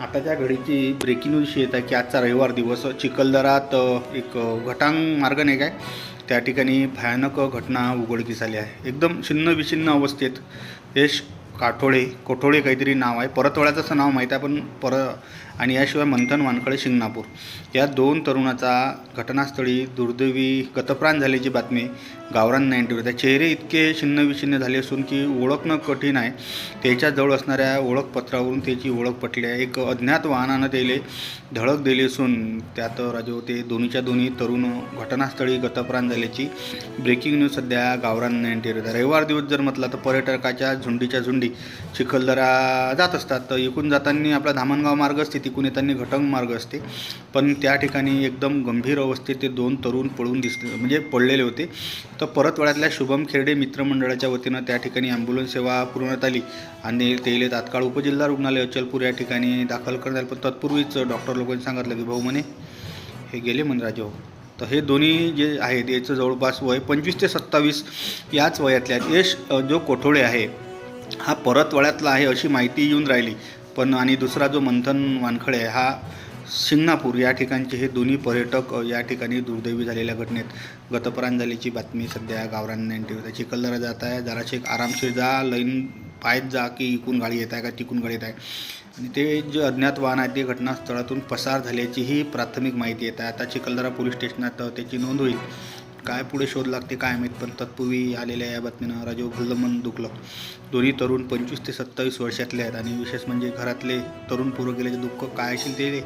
आताच्या घडीची breaking news येत आहे की आजचा रविवार दिवस चिखलदरात एक घटांग मार्ग नाही काय त्या ठिकाणी भयानक घटना उघडकीस आली आहे. एकदम छिन्न विछिन्न अवस्थेत यश कोठोळे काहीतरी नाव आहे, परतवाड्याचं असं नाव माहीत आहे पण आणि याशिवाय मंथन वानखळे शिंगणापूर या दोन तरुणाचा घटनास्थळी दुर्दैवी गतप्राण झाल्याची बातमी गावरान 90 त्या चेहरे इतके छिन्न विछिन्न झाले असून की ओळखणं कठीण आहे. त्याच्याजवळ असणाऱ्या ओळखपत्रावरून त्याची ओळख पटली आहे. एक अज्ञात वाहनानं त्याला धडक दिली असून त्यात राजो ते दोन्ही तरुण घटनास्थळी गतप्राण झाल्याची ब्रेकिंग न्यूज सध्या गावरान 90 रविवार दिवस जर म्हटला तर पर्यटकाच्या झुंडीच्या झुंडी चिखलदरा जात असतात. तर इकडून जाताना आपला धामणगाव मार्ग असते, तिकडून येताना घटंग मार्ग असते. पण त्या ठिकाणी एकदम गंभीर अवस्थेत ते दोन तरुण पडलेले होते. तर परतवाड्यातल्या शुभम खेरडे मित्रमंडळाच्या वतीनं त्या ठिकाणी ॲम्ब्युलन्स सेवा पुरवण्यात आली आणि ते तात्काळ उपजिल्हा रुग्णालय अचलपूर या ठिकाणी दाखल करण्यात आले. पण तत्पूर्वीच डॉक्टर लोकांनी सांगितलं की भाऊ म्हणे हे गेले म्हणे राजे. तर हे दोन्ही जे आहेत याचं जवळपास वय 25 ते 27 याच वयातल्या आहेत. यश जो कोठोळे आहे हा परतवाड्यातला आहे अशी माहिती येऊन राहिली, पण आणि दुसरा जो मंथन वानखळे आहे हा शिंगणापूर या ठिकाणचे हे दोन्ही पर्यटक या ठिकाणी दुर्दैवी झालेल्या घटनेत गतप्राण झाल्याची बातमी सध्या गावरान 90 चिखलदरा जात आहे. जराशे आरामशीर जा, लाईन पायत जा की इकून गाडी येत आहे का तिकून गाडी येत आहे. आणि ते जे अज्ञात वाहन आहे ते घटनास्थळातून पसार झाल्याचीही प्राथमिक माहिती येत आहे. आता चिखलदरा पोलीस स्टेशनात त्याची नोंद होईल. काय पुढे शोध लागते काय माहीत, पण तत्पूर्वी आलेल्या या बातमीनं राजीव भल्लं मन दुखलं. दोन्ही तरुण 25 ते 27 वर्षातले आहेत आणि विशेष म्हणजे घरातले तरुण पोरं गेल्याचे दुःख काय असेल ते